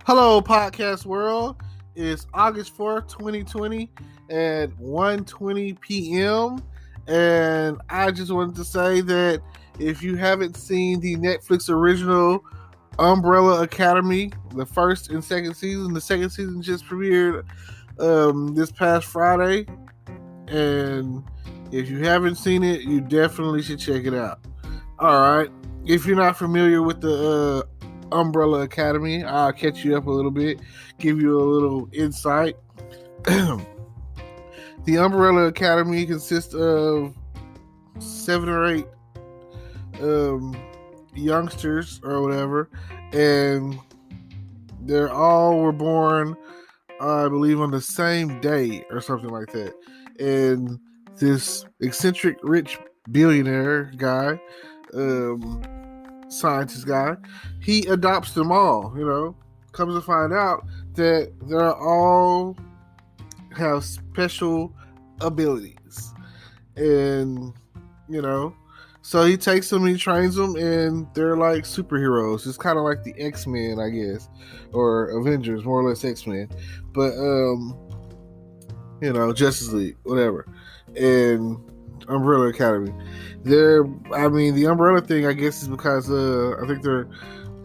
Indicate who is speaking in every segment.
Speaker 1: Hello, podcast world. It's August 4th, 2020 at 1:20 p.m. And I just wanted to say that if you haven't seen the Netflix original Umbrella Academy, the first and second season, the second season just premiered this past Friday. And if you haven't seen it, you definitely should check it out. All right. If you're not familiar with the Umbrella Academy, I'll catch you up a little bit, give you a little insight. The Umbrella Academy consists of 7 or 8 youngsters or whatever, and they're all were born, I believe, on the same day or something like that. And this eccentric rich billionaire guy, scientist guy, he adopts them all, comes to find out that they're all have special abilities. And, so he takes them, he trains them, and they're like superheroes. It's kind of like the X-Men, I guess, or Avengers, more or less X-Men. But, Justice League, whatever. And Umbrella Academy. The Umbrella thing, I guess, is because I think they're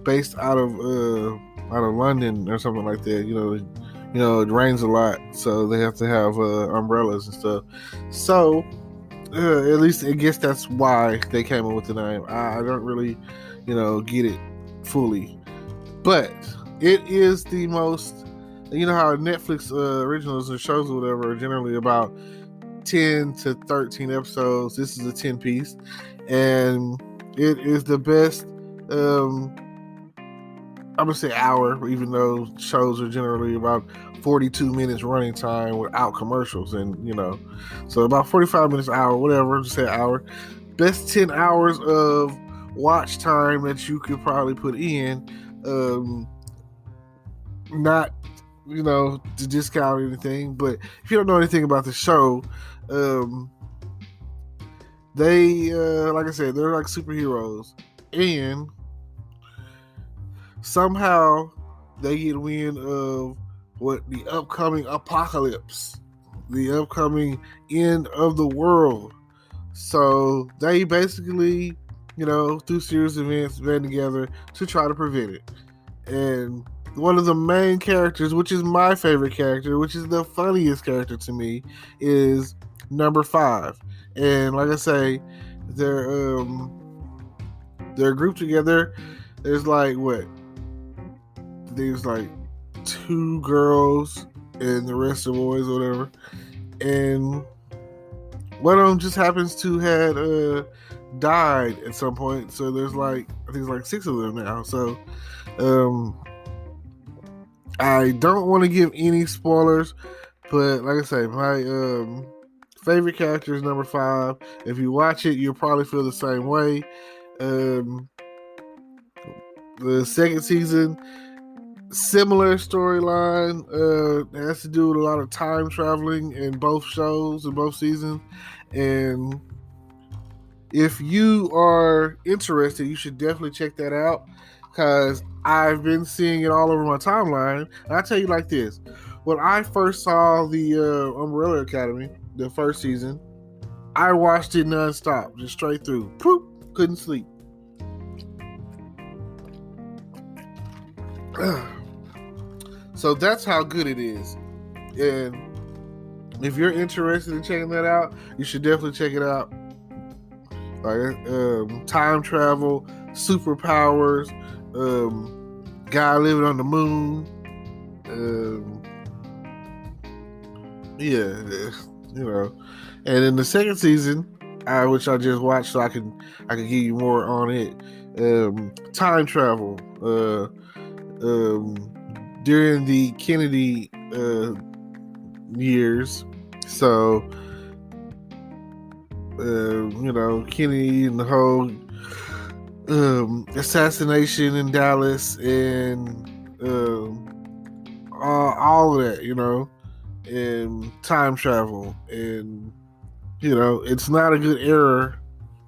Speaker 1: based out of London or something like that. It rains a lot, so they have to have umbrellas and stuff. So, at least I guess that's why they came up with the name. I don't really, get it fully, but it is the most. You know how Netflix originals and shows or whatever are generally about 10 to 13 episodes. This is a 10 piece, and it is the best. I'm gonna say hour, even though shows are generally about 42 minutes running time without commercials, and so about 45 minutes, hour, whatever. Just say hour. Best 10 hours of watch time that you could probably put in. Not to discount anything, but if you don't know anything about the show, they like I said, they're like superheroes, and somehow they get wind of what the upcoming apocalypse, the upcoming end of the world. So they basically, through series of events, band together to try to prevent it. And one of the main characters, which is my favorite character, which is the funniest character to me, is number 5. And like I say, they're grouped together. There's like 2 girls and the rest are boys or whatever. And one of them just happens to had died at some point. So there's I think 6 of them now. So I don't want to give any spoilers, but like I say, my favorite character is number 5. If you watch it, you'll probably feel the same way. The second season, similar storyline. It has to do with a lot of time traveling in both shows, in both seasons. And if you are interested, you should definitely check that out, because I've been seeing it all over my timeline. And I tell you like this: when I first saw the Umbrella Academy, the first season, I watched it nonstop, just straight through. Poop, couldn't sleep. So that's how good it is. And if you're interested in checking that out, you should definitely check it out. Like time travel, superpowers, guy living on the moon. And in the second season, which I just watched, so I can give you more on it. Time travel. During the Kennedy years, so Kennedy and the whole assassination in Dallas, and all of that, and time travel, and it's not a good era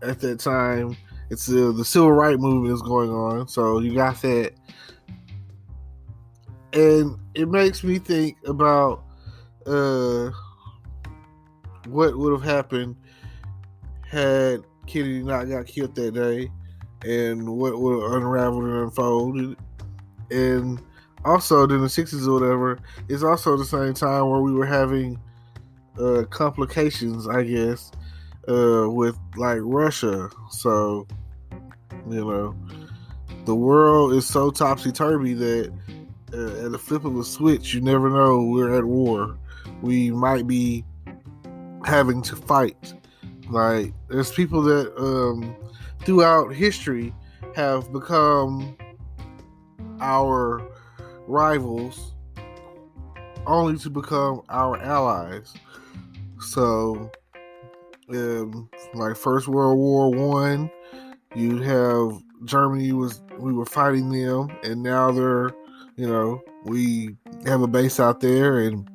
Speaker 1: at that time. It's the civil rights movement is going on, so you got that. And it makes me think about what would have happened had Kennedy not got killed that day, and what would have unraveled and unfolded. And also, in the 60s or whatever, it's also the same time where we were having complications, I guess, with like Russia. So, the world is so topsy-turvy that at the flip of a switch, you never know, we're at war. We might be having to fight. Like, there's people that throughout history have become our rivals only to become our allies. So, like First World War One, you'd have Germany we were fighting them, and now they're, we have a base out there, and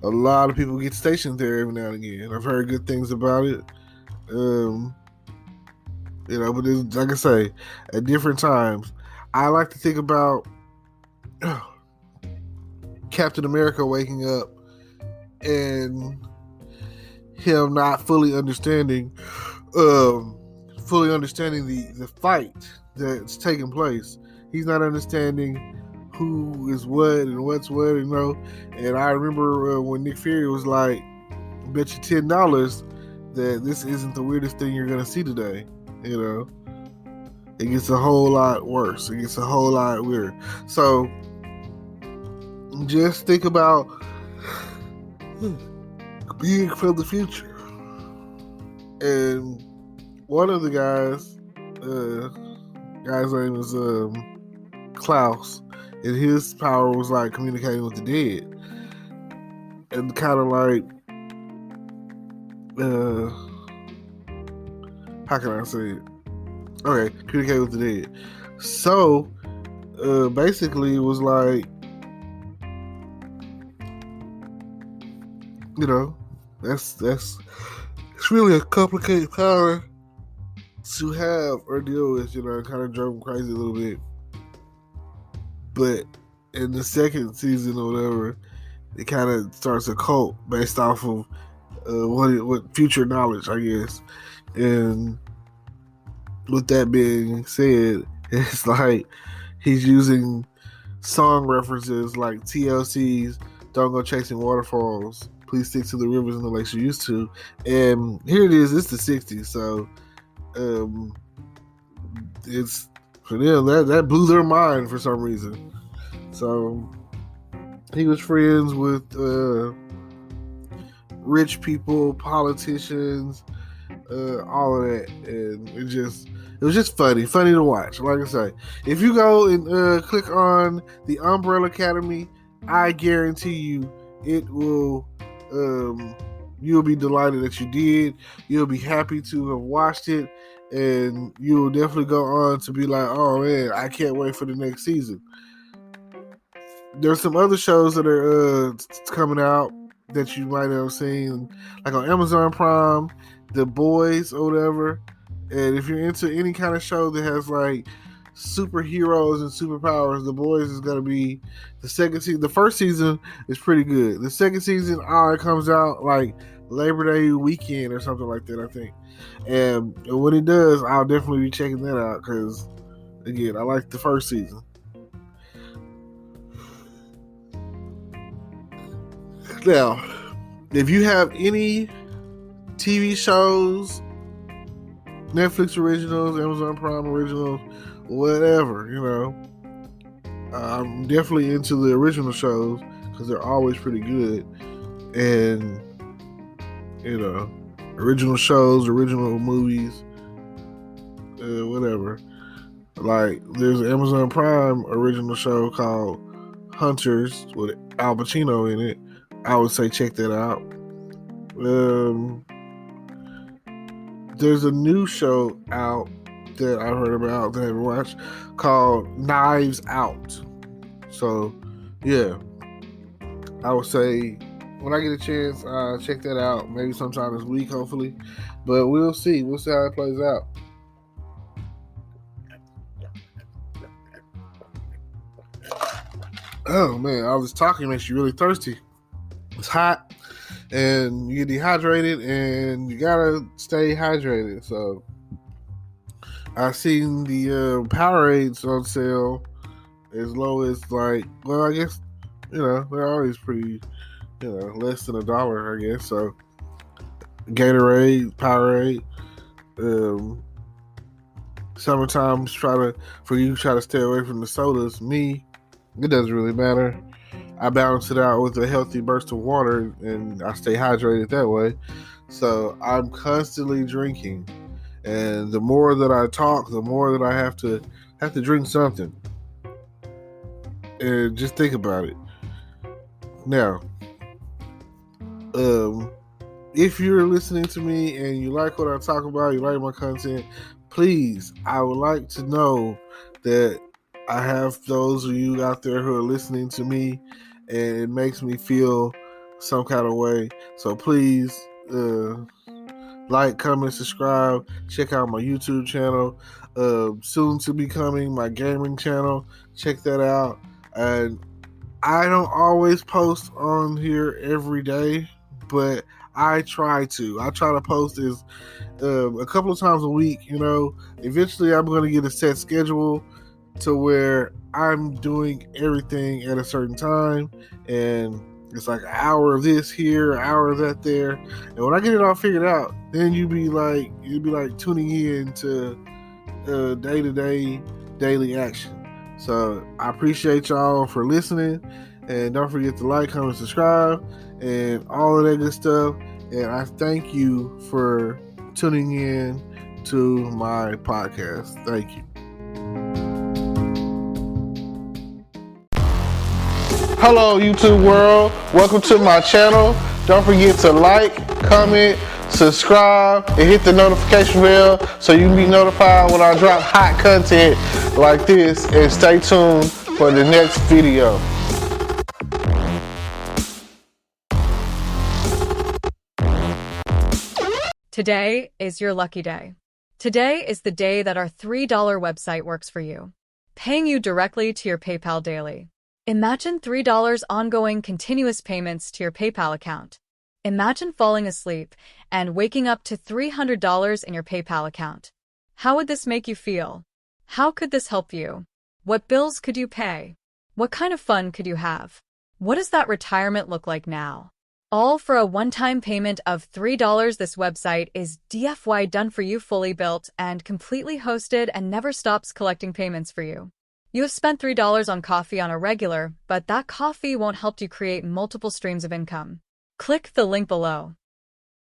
Speaker 1: a lot of people get stationed there every now and again. I've heard good things about it. But like I say, at different times, I like to think about Captain America waking up and him not fully understanding the fight that's taking place. He's not understanding who is what and what's what, And I remember when Nick Fury was like, bet you $10 that this isn't the weirdest thing you're going to see today. It gets a whole lot worse. It gets a whole lot weirder. So just think about being from the future. And one of the guy's name is Klaus, and his power was like communicating with the dead, and kind of like how can I say it? Okay, communicate with the dead. So basically it was like, that's it's really a complicated power to have or deal with. It kind of drove him crazy a little bit. But in the second season or whatever, it kind of starts a cult based off of what future knowledge, I guess. And with that being said, it's like he's using song references like TLC's "Don't Go Chasing Waterfalls, Please Stick to the Rivers and the Lakes You Used to." And here it is, it's the 60s, so it's for them that blew their mind for some reason. So he was friends with rich people, politicians, all of that, and it was just funny to watch. Like I say, if you go and click on the Umbrella Academy, I guarantee you it will. You'll be delighted that you did. You'll be happy to have watched it, and you'll definitely go on to be like, "Oh man, I can't wait for the next season." There's some other shows that are coming out that you might have seen, like on Amazon Prime, The Boys or whatever. And if you're into any kind of show that has like superheroes and superpowers, The Boys is gonna be the second season. The first season is pretty good. The second season, it comes out like Labor Day weekend or something like that, I think. And when it does, I'll definitely be checking that out because, again, I like the first season. Now, if you have any TV shows, Netflix originals, Amazon Prime originals, whatever, I'm definitely into the original shows because they're always pretty good. And, original shows, original movies, whatever. Like, there's an Amazon Prime original show called Hunters with Al Pacino in it. I would say check that out. There's a new show out that I heard about that I haven't watched called Knives Out. So, yeah, I would say when I get a chance, check that out. Maybe sometime this week, hopefully. But we'll see. We'll see how it plays out. Oh man, all this talking makes you really thirsty. It's hot, and you get dehydrated, and you gotta stay hydrated. So I seen the Powerades on sale as low as I guess they're always pretty, less than $1, I guess. So Gatorade, Powerade, summertime. Try to stay away from the sodas. Me, it doesn't really matter. I balance it out with a healthy burst of water, and I stay hydrated that way. So I'm constantly drinking, and the more that I talk, the more that I have to drink something. And just think about it. Now, if you're listening to me and you like what I talk about, you like my content, please, I would like to know that I have those of you out there who are listening to me, and it makes me feel some kind of way. So please, like, comment, subscribe, check out my YouTube channel, soon to be coming my gaming channel. Check that out. And I don't always post on here every day, but I try to post as a couple of times a week. Eventually I'm going to get a set schedule to where I'm doing everything at a certain time, and it's like an hour of this here, an hour of that there. And when I get it all figured out, then you'd be like tuning in to day-to-day daily action. So I appreciate y'all for listening, and don't forget to like, comment, subscribe, and all of that good stuff. And I thank you for tuning in to my podcast. Thank you. Hello, YouTube world. Welcome to my channel. Don't forget to like, comment, subscribe, and hit the notification bell so you can be notified when I drop hot content like this. And stay tuned for the next video.
Speaker 2: Today is your lucky day. Today is the day that our $3 website works for you, paying you directly to your PayPal daily. Imagine $3 ongoing continuous payments to your PayPal account. Imagine falling asleep and waking up to $300 in your PayPal account. How would this make you feel? How could this help you? What bills could you pay? What kind of fun could you have? What does that retirement look like now? All for a one-time payment of $3. This website is DFY done for you, fully built and completely hosted, and never stops collecting payments for you. You have spent $3 on coffee on a regular, but that coffee won't help you create multiple streams of income. Click the link below.